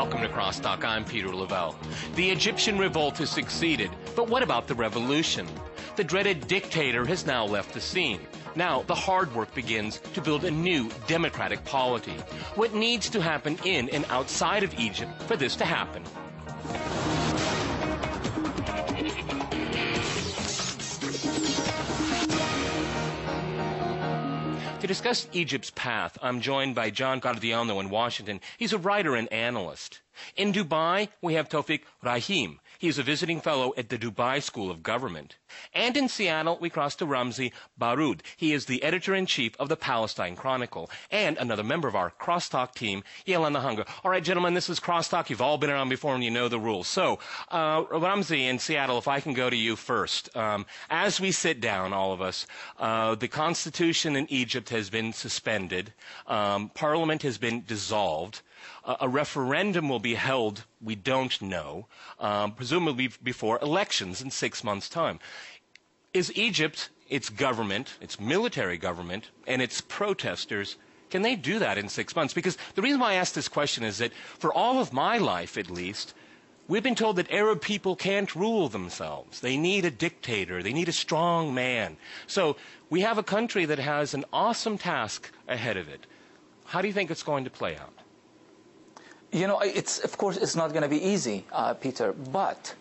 Welcome to CrossTalk. I'm Peter Lavelle. The Egyptian revolt has succeeded, but what about the revolution? The dreaded dictator has now left the scene. Now, the hard work begins to build a new democratic polity. What needs to happen in and outside of Egypt for this to happen? To discuss Egypt's path, I'm joined by John Guardiano in Washington. He's a writer and analyst. In Dubai, we have Taufiq Rahim. He is a visiting fellow at the Dubai School of Government. And in Seattle, we cross to Ramzi Baroud. He is the editor-in-chief of the Palestine Chronicle and another member of our CrossTalk team, Yael Nahanga. All right, gentlemen, this is CrossTalk. You've all been around before and you know the rules. So, Ramzi in Seattle, if I can go to you first. As we sit down, all of us, the Constitution in Egypt has been suspended. Parliament has been dissolved. A referendum will be held, we don't know, presumably before elections in 6 months' time. Is Egypt, its government, its military government, and its protesters, can they do that in 6 months? Because the reason why I ask this question is that for all of my life, at least, we've been told that Arab people can't rule themselves. They need a dictator. They need a strong man. So we have a country that has an awesome task ahead of it. How do you think it's going to play out? You know, of course, it's not going to be easy, Peter, but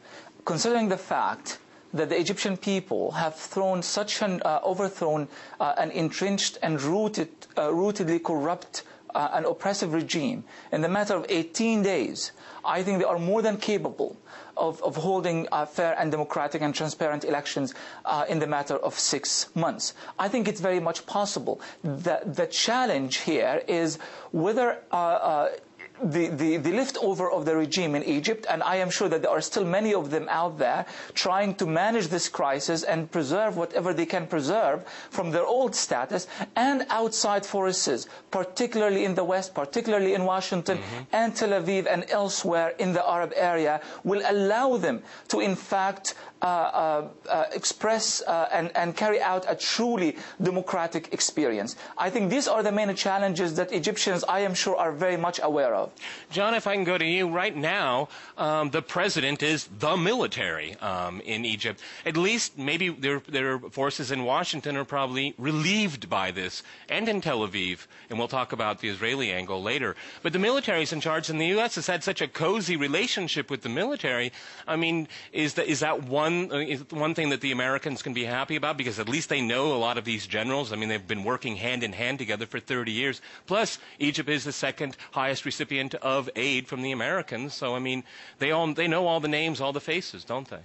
considering the fact that the Egyptian people have overthrown an entrenched and rootedly corrupt and oppressive regime in the matter of 18 days, I think they are more than capable of holding fair and democratic and transparent elections in the matter of 6 months. I think it's very much possible. The challenge here is whether the leftover of the regime in Egypt, and I am sure that there are still many of them out there trying to manage this crisis and preserve whatever they can preserve from their old status, and outside forces, particularly in the West, particularly in Washington and Tel Aviv and elsewhere in the Arab area, will allow them to in fact express and carry out a truly democratic experience. I think these are the main challenges that Egyptians, I am sure, are very much aware of. John, if I can go to you right now, the president is the military in Egypt. At least maybe their forces in Washington are probably relieved by this, and in Tel Aviv, and we'll talk about the Israeli angle later. But the military is in charge, and the U.S. has had such a cozy relationship with the military. I mean, is that one thing that the Americans can be happy about, because at least they know a lot of these generals. I mean, they've been working hand in hand together for 30 years. Plus, Egypt is the second highest recipient of aid from the Americans. So, I mean, they know all the names, all the faces, don't they?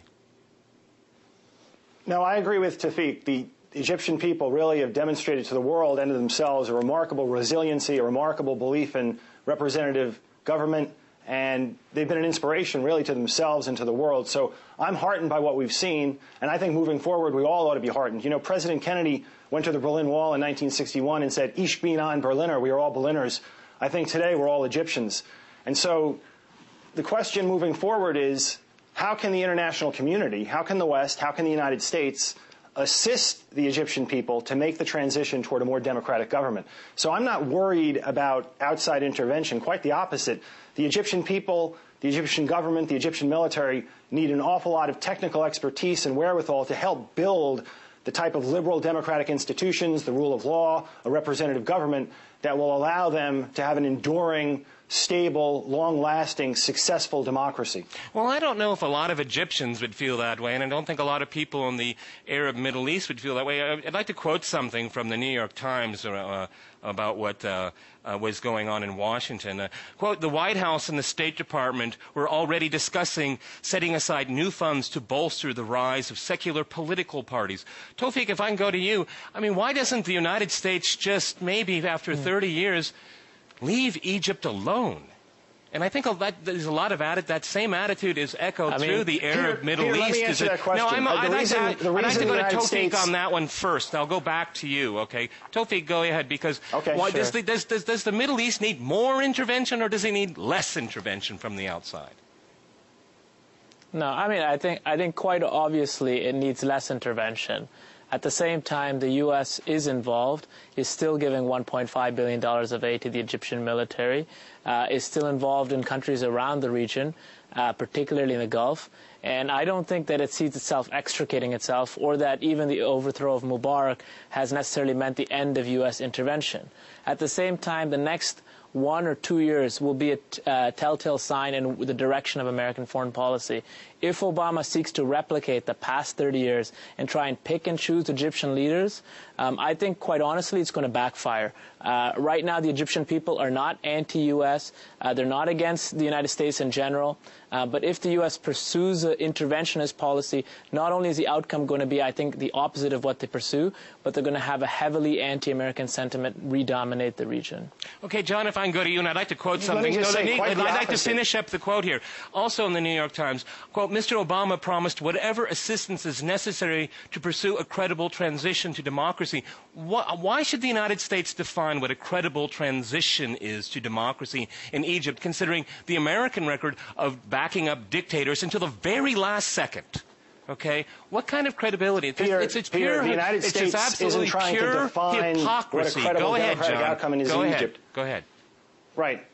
No, I agree with Taufiq. The Egyptian people really have demonstrated to the world and to themselves a remarkable resiliency, a remarkable belief in representative government, and they've been an inspiration really to themselves and to the world. So I'm heartened by what we've seen, and I think moving forward we all ought to be heartened. You know, President Kennedy went to the Berlin Wall in 1961 and said, "Ich bin ein Berliner," we are all Berliners. I think today we're all Egyptians. And so the question moving forward is, how can the international community, how can the West, how can the United States assist the Egyptian people to make the transition toward a more democratic government? So I'm not worried about outside intervention, quite the opposite. The Egyptian people, the Egyptian government, the Egyptian military need an awful lot of technical expertise and wherewithal to help build the type of liberal democratic institutions, the rule of law, a representative government that will allow them to have an enduring, stable, long-lasting, successful democracy. Well, I don't know if a lot of Egyptians would feel that way, and I don't think a lot of people in the Arab Middle East would feel that way. I'd like to quote something from the New York Times about what was going on in Washington. Quote, "The White House and the State Department were already discussing setting aside new funds to bolster the rise of secular political parties." Taufiq, if I can go to you, I mean, why doesn't the United States just maybe after 30 years leave Egypt alone? And I think there's a lot of that same attitude is echoed through the Arab Middle East. Let me answer that question. No, I'd like to go to Taufiq on that one first. I'll go back to you, okay? Taufiq, go ahead, because does the Middle East need more intervention, or does it need less intervention from the outside? No, I mean, I think quite obviously it needs less intervention. At the same time, the U.S. is involved, is still giving $1.5 billion of aid to the Egyptian military, is still involved in countries around the region, particularly in the Gulf. And I don't think that it sees itself extricating itself, or that even the overthrow of Mubarak has necessarily meant the end of U.S. intervention. At the same time, the next 1 or 2 years will be a telltale sign in the direction of American foreign policy. If Obama seeks to replicate the past 30 years and try and pick and choose Egyptian leaders, I think, quite honestly, it's going to backfire. Right now, the Egyptian people are not anti-U.S. They're not against the United States in general. But if the U.S. pursues an interventionist policy, not only is the outcome going to be, I think, the opposite of what they pursue, but they're going to have a heavily anti-American sentiment redominate the region. Okay, John, if I can go to you, and I'd like to quote something. I'd like to finish up the quote here. Also in the New York Times, quote, Mr. Obama promised whatever assistance is necessary to pursue a credible transition to democracy. Why should the United States define what a credible transition is to democracy in Egypt, considering the American record of backing up dictators until the very last second? Okay, what kind of credibility? Peter, the United States isn't trying to define hypocrisy. what a credible democratic John. outcome is in Egypt. Go ahead. Right.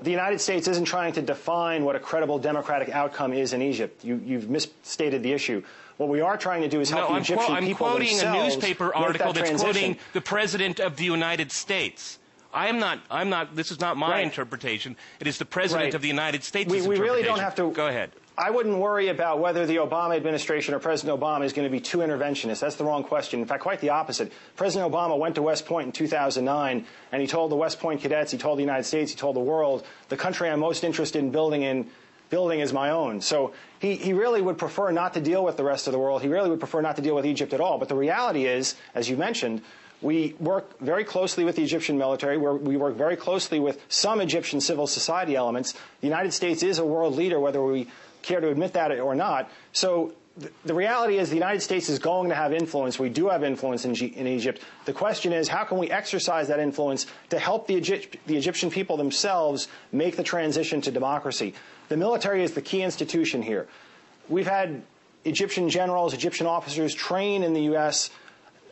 The United States isn't trying to define what a credible democratic outcome is in Egypt. You've misstated the issue. What we are trying to do is help the Egyptian people themselves. I'm quoting a newspaper article that's transition. quoting the President of the United States. I'm not, this is not my interpretation. It is the President of the United States' interpretation. We really don't have to. Go ahead. I wouldn't worry about whether the Obama administration or President Obama is going to be too interventionist. That's the wrong question. In fact, quite the opposite. President Obama went to West Point in 2009, and he told the West Point cadets, he told the United States, he told the world, the country I'm most interested in building is my own. So he really would prefer not to deal with the rest of the world. He really would prefer not to deal with Egypt at all. But the reality is, as you mentioned, we work very closely with the Egyptian military. We work very closely with some Egyptian civil society elements. The United States is a world leader, whether we care to admit that or not. So the reality is the United States is going to have influence. We do have influence in Egypt. The question is, how can we exercise that influence to help the Egyptian people themselves make the transition to democracy? The military is the key institution here. We've had Egyptian generals, Egyptian officers train in the U.S.,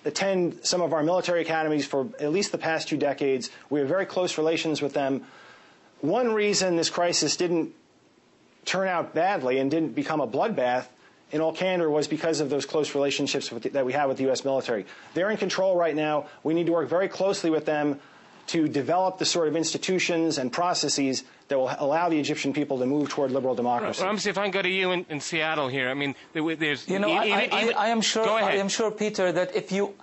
attend some of our military academies for at least the past 2 decades. We have very close relations with them. One reason this crisis didn't turn out badly and didn't become a bloodbath, in all candor, was because of those close relationships that we have with the U.S. military. They're in control right now. We need to work very closely with them to develop the sort of institutions and processes that will allow the Egyptian people to move toward liberal democracy. Ramsey, if I can go to you in Seattle here, I mean, there's... I am sure. Go ahead. I am sure, Peter, that if you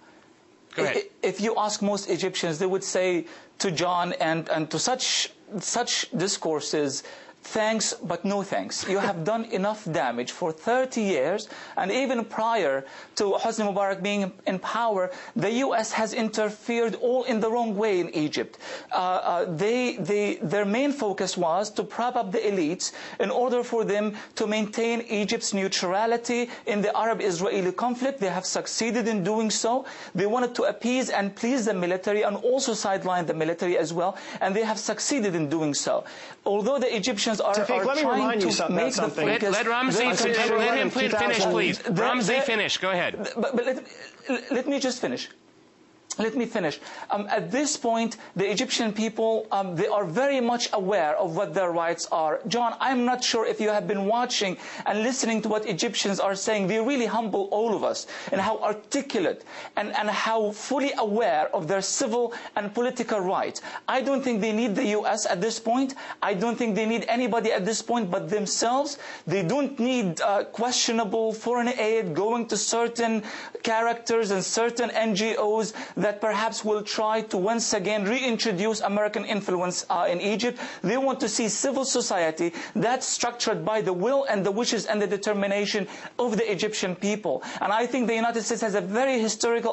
ask most Egyptians, they would say to John and to such discourses, thanks, but no thanks. You have done enough damage for 30 years, and even prior to Hosni Mubarak being in power, the U.S. has interfered all in the wrong way in Egypt. Their main focus was to prop up the elites in order for them to maintain Egypt's neutrality in the Arab-Israeli conflict. They have succeeded in doing so. They wanted to appease and please the military and also sideline the military as well, and they have succeeded in doing so. Although the Egyptians are trying to make the focus... Let Ramsey let him finish, please. Ramsey, finish. Go ahead. But let me just finish. Let me finish. At this point, the Egyptian people, they are very much aware of what their rights are. John, I'm not sure if you have been watching and listening to what Egyptians are saying. They really humble all of us in how articulate and how fully aware of their civil and political rights. I don't think they need the U.S. at this point. I don't think they need anybody at this point but themselves. They don't need questionable foreign aid going to certain characters and certain NGOs that perhaps will try to once again reintroduce American influence in Egypt. They want to see civil society that's structured by the will and the wishes and the determination of the Egyptian people. And I think the United States has a very historic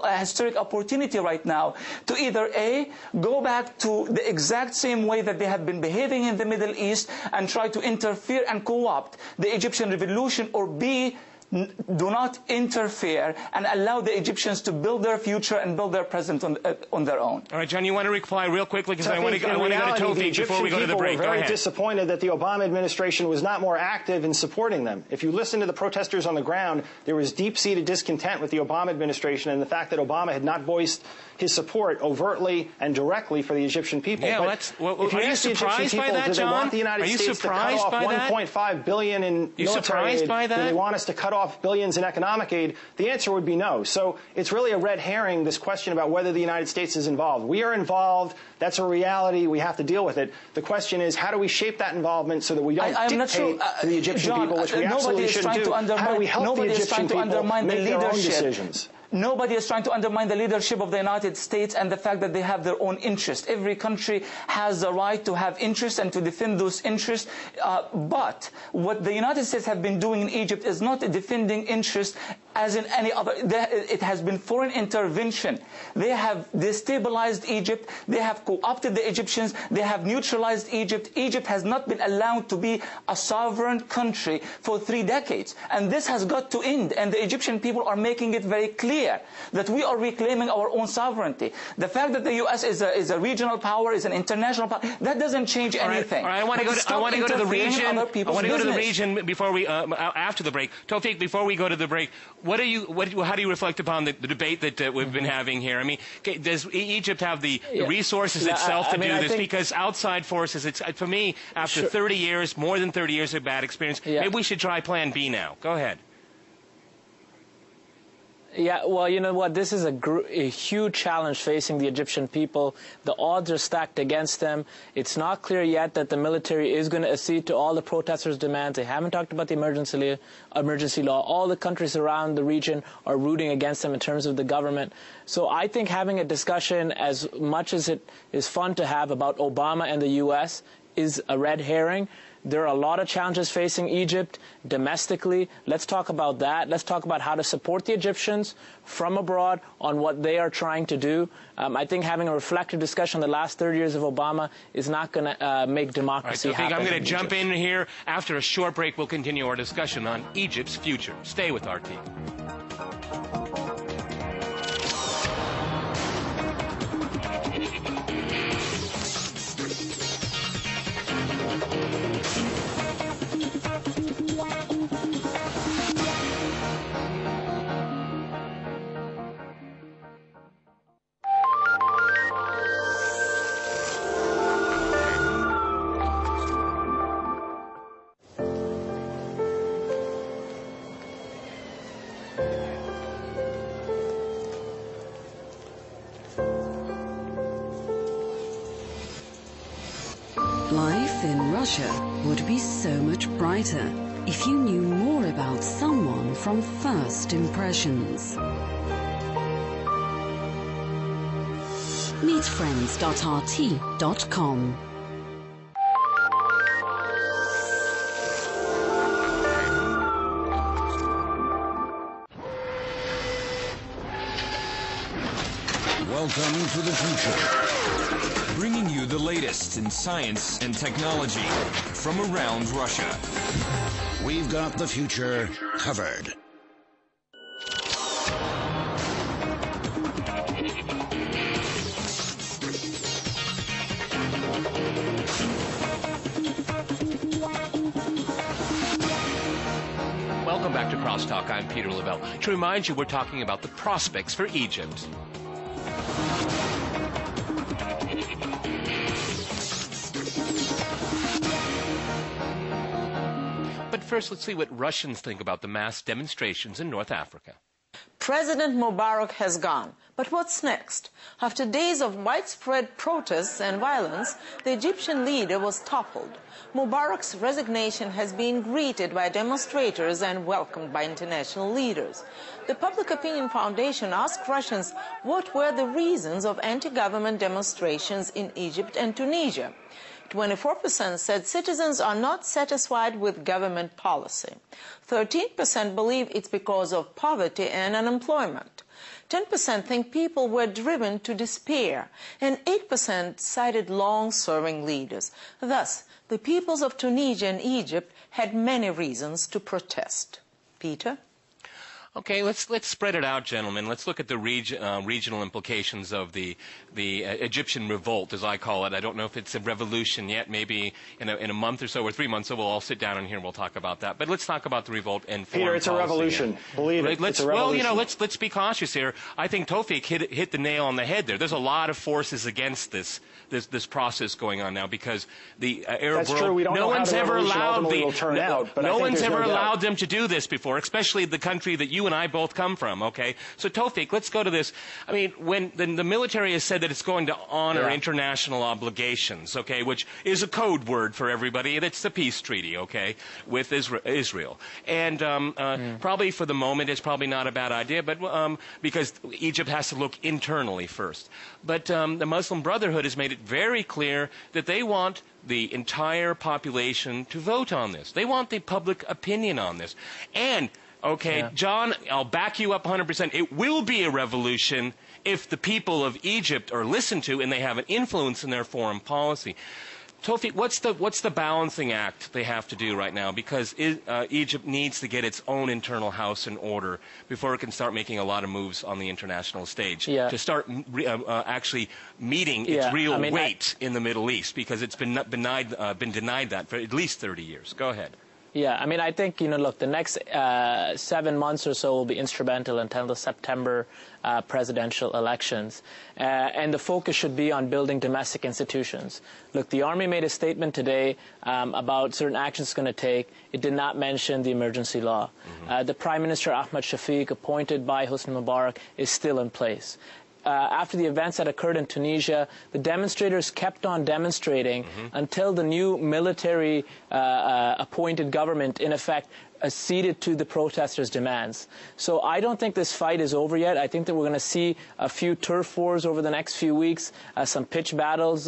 opportunity right now to either A, go back to the exact same way that they have been behaving in the Middle East and try to interfere and co-opt the Egyptian revolution, or B, do not interfere and allow the Egyptians to build their future and build their present on their own. All right, John, you want to reply real quickly because I want to go to Taufiq before we go to the break. Were very disappointed that the Obama administration was not more active in supporting them. If you listen to the protesters on the ground, there was deep-seated discontent with the Obama administration and the fact that Obama had not voiced his support overtly and directly for the Egyptian people. Yeah, are you surprised by that, John? Want the United States to cut off $1.5 billion in military aid? Do they want us to cut off billions in economic aid? The answer would be no. So it's really a red herring, this question about whether the United States is involved. We are involved. That's a reality. We have to deal with it. The question is, how do we shape that involvement so that we don't dictate to the Egyptian people, which we absolutely shouldn't do? How do we help the Egyptian people make their own decisions? Nobody is trying to undermine the leadership of the United States and the fact that they have their own interests. Every country has the right to have interests and to defend those interests. But what the United States have been doing in Egypt is not defending interests as in any other. It has been foreign intervention. They have destabilized Egypt. They have co-opted the Egyptians. They have neutralized Egypt. Egypt has not been allowed to be a sovereign country for 3 decades. And this has got to end. And the Egyptian people are making it very clear that we are reclaiming our own sovereignty. The fact that the U.S. is a regional power, is an international power, that doesn't change anything. All right. I want to go to the region. I want to go to the region before we after the break. Taufiq, before we go to the break, how do you reflect upon the debate that we've been having here? I mean, does Egypt have the resources itself to do this? Because outside forces, for me, after 30 years, more than 30 years of bad experience, maybe we should try Plan B now. Go ahead. Yeah, well, you know what? This is a huge challenge facing the Egyptian people. The odds are stacked against them. It's not clear yet that the military is going to accede to all the protesters' demands. They haven't talked about the emergency law. All the countries around the region are rooting against them in terms of the government. So I think having a discussion, as much as it is fun to have, about Obama and the U.S. is a red herring. There are a lot of challenges facing Egypt domestically. Let's talk about that. Let's talk about how to support the Egyptians from abroad on what they are trying to do. I think having a reflective discussion on the last 30 years of Obama is not going to make democracy happen. I'm going to jump in here. After a short break, we'll continue our discussion on Egypt's future. Stay with our team. Life in Russia would be so much brighter if you knew more about someone from first impressions. Meetfriends.rt.com. Welcome to the future, bringing you the latest in science and technology from around Russia. We've got the future covered. Welcome back to CrossTalk. I'm Peter Lavelle. To remind you, we're talking about the prospects for Egypt. But first, let's see what Russians think about the mass demonstrations in North Africa. President Mubarak has gone. But what's next? After days of widespread protests and violence, the Egyptian leader was toppled. Mubarak's resignation has been greeted by demonstrators and welcomed by international leaders. The Public Opinion Foundation asked Russians what were the reasons of anti-government demonstrations in Egypt and Tunisia. 24% said citizens are not satisfied with government policy. 13% believe it's because of poverty and unemployment. 10% think people were driven to despair, and 8% cited long-serving leaders. Thus, the peoples of Tunisia and Egypt had many reasons to protest. Peter? Okay, let's spread it out, gentlemen. Let's look at the regional implications of the Egyptian revolt, as I call it. I don't know if it's a revolution yet. Maybe in a month or so, or 3 months, so we'll all sit down in here and we'll talk about that. But let's talk about the revolt and foreign Peter, it's policy. a revolution. Believe it. It's a revolution. Well, let's be cautious here. I think Taufiq hit the nail on the head there. There's a lot of forces against this process going on now because the Arab world. True. We don't know how the revolution ultimately will turn out. But no one's ever allowed them to do this before, especially the country that you and I both come from, okay? So, Taufiq, let's go to this. I mean, when the military has said that it's going to honor international obligations, okay, which is a code word for everybody, and it's the peace treaty, okay, with Israel. And probably for the moment it's probably not a bad idea, but because Egypt has to look internally first. But the Muslim Brotherhood has made it very clear that they want the entire population to vote on this. They want the public opinion on this. And okay, John, I'll back you up 100%. It will be a revolution if the people of Egypt are listened to and they have an influence in their foreign policy. Taufiq, what's the balancing act they have to do right now? Because Egypt needs to get its own internal house in order before it can start making a lot of moves on the international stage to start actually meeting its real weight in the Middle East, because it's been denied that for at least 30 years. Go ahead. Yeah, I mean, I think, look, the next 7 months or so will be instrumental until the September presidential elections. And the focus should be on building domestic institutions. Look, the Army made a statement today about certain actions it's going to take. It did not mention the emergency law. The Prime Minister, Ahmed Shafiq, appointed by Hosni Mubarak, is still in place. After the events that occurred in Tunisia, the demonstrators kept on demonstrating until the new military appointed government, in effect, acceded to the protesters' demands. So I don't think this fight is over yet. I think that we're going to see a few turf wars over the next few weeks, some pitch battles,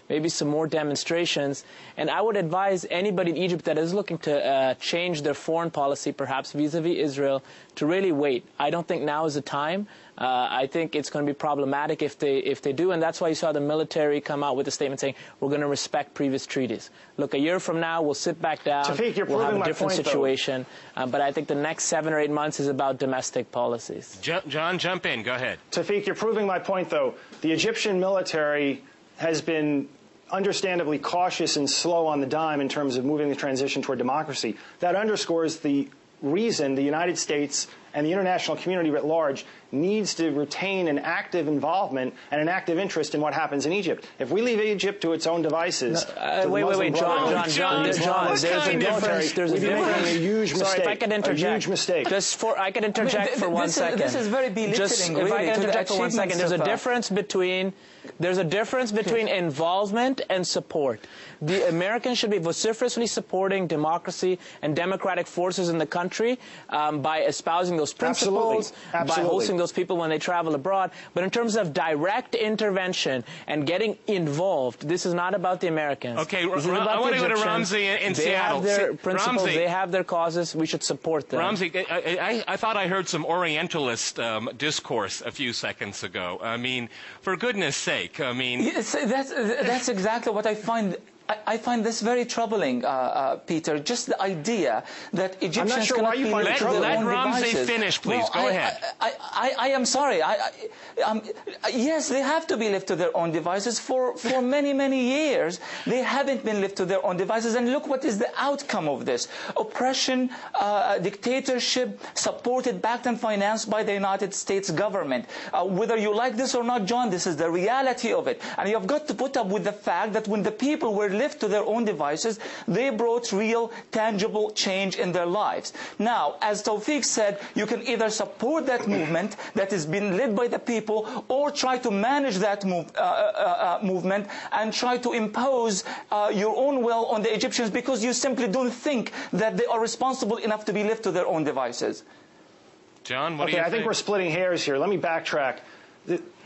maybe some more demonstrations. And I would advise anybody in Egypt that is looking to change their foreign policy, perhaps vis-a-vis Israel, to really wait. I don't think now is the time. I think it's going to be problematic if they do, and that's why you saw the military come out with a statement saying we're going to respect previous treaties. Look, a year from now, we'll sit back down, Taufiq, we'll have a different situation, but I think the next 7 or 8 months is about domestic policies. John, jump in. Go ahead. Taufiq, you're proving my point, though. The Egyptian military has been understandably cautious and slow on the dime in terms of moving the transition toward democracy. That underscores the reason the United States and the international community at large needs to retain an active involvement and an active interest in what happens in Egypt. If we leave Egypt to its own devices... Wait, John, there's a difference. There's a difference. A huge mistake. Sorry, if I could interject. A huge mistake. I could interject for 1 second. This is very belittling, if I could interject for 1 second, there's a difference between involvement and support. The Americans should be vociferously supporting democracy and democratic forces in the country by espousing those principles, by hosting those people when they travel abroad. But in terms of direct intervention and getting involved, this is not about the Americans. Okay, I want to go to Ramzi in Seattle. They have their principles, they have their causes, we should support them. Ramzi, I thought I heard some Orientalist discourse a few seconds ago. I mean, for goodness sake, I mean... Yes, that's exactly what I find... I find this very troubling, Peter. Just the idea that Egyptians cannot be left to their own devices. Let Ramzi finish, please. Well, go ahead. I am sorry. Yes, they have to be left to their own devices. For many, many years, they haven't been left to their own devices. And look what is the outcome of this. Oppression, dictatorship, supported, backed, and financed by the United States government. Whether you like this or not, John, this is the reality of it. And you've got to put up with the fact that when the people were left to their own devices, they brought real, tangible change in their lives. Now, as Taufiq said, you can either support that movement that is being led by the people, or try to manage that movement and try to impose your own will on the Egyptians because you simply don't think that they are responsible enough to be left to their own devices. John, what do you think? I think we're splitting hairs here. Let me backtrack.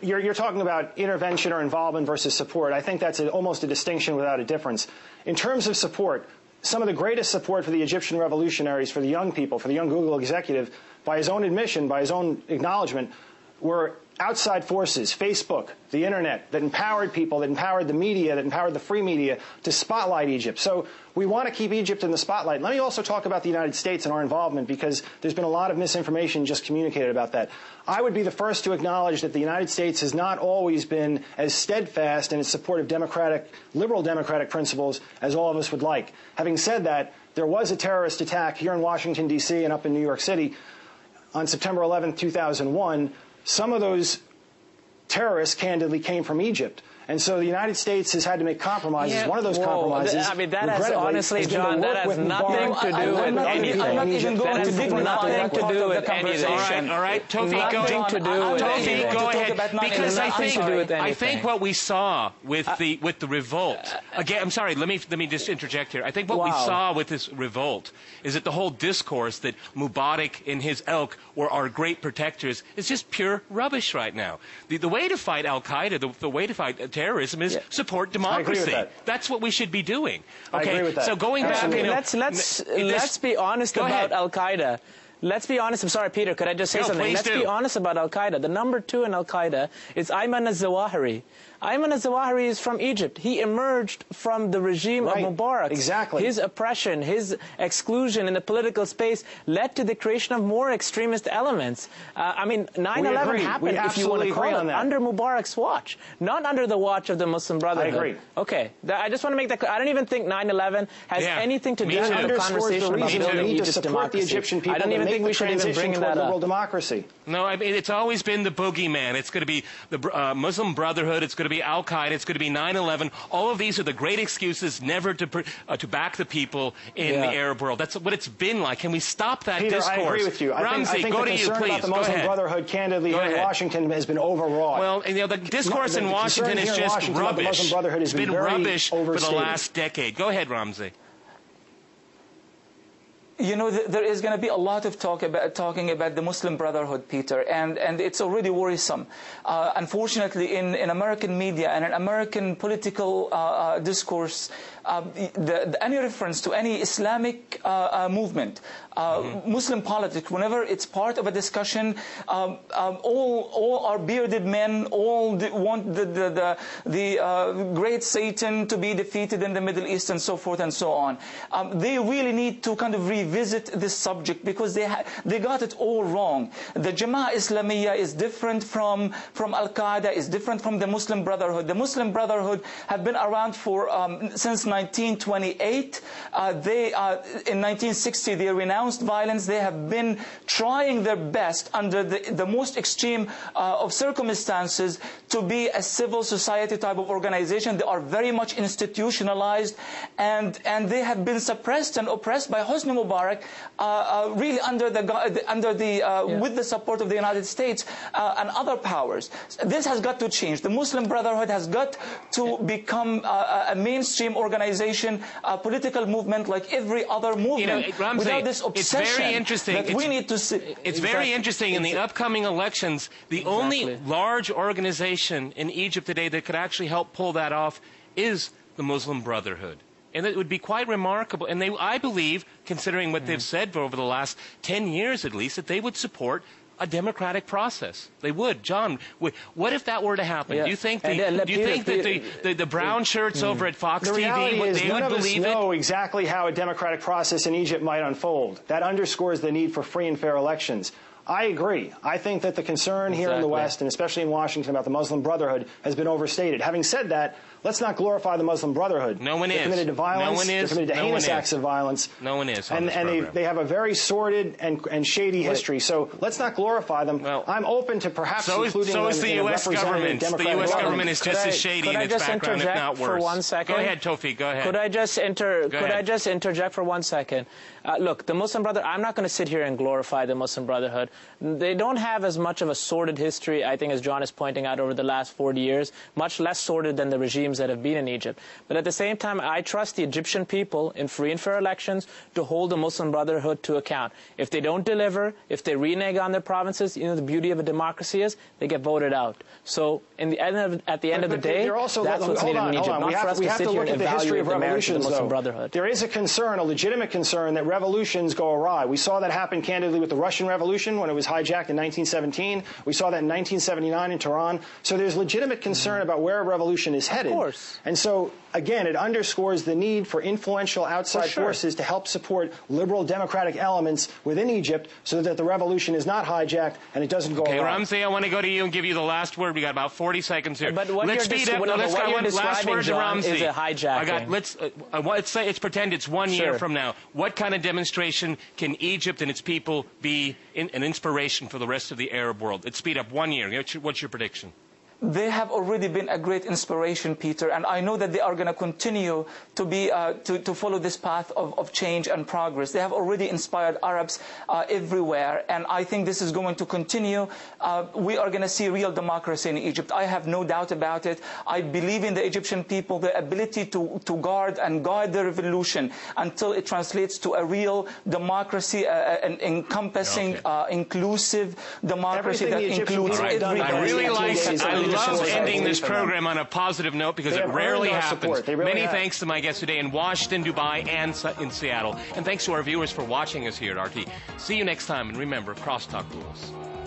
You're talking about intervention or involvement versus support. I think that's almost a distinction without a difference. In terms of support, some of the greatest support for the Egyptian revolutionaries, for the young people, for the young Google executive, by his own admission, by his own acknowledgement, were outside forces, Facebook, the internet, that empowered people, that empowered the media, that empowered the free media to spotlight Egypt. So we want to keep Egypt in the spotlight. Let me also talk about the United States and our involvement, because there's been a lot of misinformation just communicated about that. I would be the first to acknowledge that the United States has not always been as steadfast in its support of liberal democratic principles as all of us would like. Having said that, there was a terrorist attack here in Washington, D.C. and up in New York City on September 11, 2001. Some of those terrorists, candidly, came from Egypt. And so the United States has had to make compromises. Yeah. One of those compromises, I mean, that has honestly, John, that has nothing to do with anything. I'm not even going to dignify that part of the conversation. All right, Taufiq, go ahead. Because I think what we saw with the revolt, again, I'm sorry, let me just interject here. I think what we saw with this revolt is that the whole discourse that Mubarak and his ilk were our great protectors is just pure rubbish right now. The way to fight Al-Qaeda, the way to fight terrorism is support democracy. I agree with that. That's what we should be doing. Okay? I agree with that. So going back, let's be honest about Al-Qaeda. Let's be honest. I'm sorry, Peter. Could I just say something? Let's be honest about Al-Qaeda. The number 2 in Al-Qaeda is Ayman al-Zawahiri. Ayman al-Zawahiri is from Egypt. He emerged from the regime of Mubarak. Exactly. His oppression, his exclusion in the political space led to the creation of more extremist elements. I mean, 9/11 happened, if you want to call it, under Mubarak's watch, not under the watch of the Muslim Brotherhood. I agree. Okay. I just want to make that clear. I don't even think 9/11 has anything to do with the conversation about building Egypt's democracy. I don't even think we should even bring that up. Democracy. No, I mean, it's always been the boogeyman. It's going to be the Muslim Brotherhood. It's going to be Al-Qaeda. It's going to be 9/11. All of these are the great excuses never to back the people in the Arab world. That's what it's been like. Can we stop that Peter, discourse? I agree with you. I think go the to you, concern please. about the Muslim Brotherhood, candidly, here in Washington has been overwrought. Well, the discourse in Washington is just rubbish. It's been rubbish for the last decade. Go ahead, Ramzi. You know, there is going to be a lot of talking about the Muslim Brotherhood, Peter, and it's already worrisome. Unfortunately, in American media and in American political discourse, any reference to any Islamic movement, Muslim politics, whenever it's part of a discussion, all are bearded men, all want the great Satan to be defeated in the Middle East and so forth and so on. They really need to kind of revisit this subject, because they got it all wrong. The Jama'ah Islamiyah is different from Al-Qaeda, is different from the Muslim Brotherhood. The Muslim Brotherhood have been around for since 1928. In 1960 they renounced violence. They have been trying their best under the most extreme of circumstances to be a civil society type of organization. They are very much institutionalized, and they have been suppressed and oppressed by Hosni Mubarak, really with the support of the United States and other powers. This has got to change. The Muslim Brotherhood has got to become a mainstream organization, a political movement like every other movement. Ramzi, without this obsession it's very interesting. That we need to see. It's very interesting. In the upcoming elections, the only large organization in Egypt today that could actually help pull that off is the Muslim Brotherhood. And it would be quite remarkable. And I believe, considering what they've said for over the last 10 years at least, that they would support a democratic process. They would. John, what if that were to happen? Do you think that the brown shirts over at Fox TV, they would believe it? None of us know exactly how a democratic process in Egypt might unfold. That underscores the need for free and fair elections. I agree. I think that the concern here in the West, and especially in Washington, about the Muslim Brotherhood has been overstated. Having said that, let's not glorify the Muslim Brotherhood. No one is. They're committed to violence. No one is. They're committed to heinous acts of violence. No one is. And they have a very sordid and shady history. So let's not glorify them. Well, I'm open to perhaps including them the U.S. government. The U.S. government is just as shady in its background, if not worse. For 1 second? Go ahead, Taufiq. Go ahead. Could I just interject for 1 second? Look, the Muslim Brotherhood, I'm not going to sit here and glorify the Muslim Brotherhood. They don't have as much of a sordid history, I think, as John is pointing out, over the last 40 years, much less sordid than the regime regimes that have been in Egypt. But at the same time, I trust the Egyptian people in free and fair elections to hold the Muslim Brotherhood to account. If they don't deliver, if they renege on their provinces, you know, the beauty of a democracy is they get voted out. So at the end of the day, that's what's needed in Egypt. Not for us to sit here and evaluate the merits of the Muslim Brotherhood. There is a concern, a legitimate concern, that revolutions go awry. We saw that happen candidly with the Russian Revolution when it was hijacked in 1917. We saw that in 1979 in Tehran. So there's legitimate concern about where a revolution is headed. Of course. And so, again, it underscores the need for influential outside forces to help support liberal democratic elements within Egypt so that the revolution is not hijacked and it doesn't go awry. Okay, Ramsey, I want to go to you and give you the last word. We got about 40 seconds here. But what let's you're speed up. what you're describing, John, is a hijacking. Let's pretend it's 1 year from now. What kind of demonstration can Egypt and its people be an inspiration for the rest of the Arab world? Let's speed up 1 year. What's your prediction? They have already been a great inspiration, Peter, and I know that they are going to continue to be to follow this path of change and progress. They have already inspired Arabs everywhere, and I think this is going to continue. We are going to see real democracy in Egypt. I have no doubt about it. I believe in the Egyptian people, the ability to guard and guide the revolution until it translates to a real democracy, an encompassing, inclusive democracy that includes everybody. I love ending this program on a positive note because it rarely happens. Many thanks to my guests today in Washington, Dubai, and in Seattle. And thanks to our viewers for watching us here at RT. See you next time, and remember, CrossTalk rules.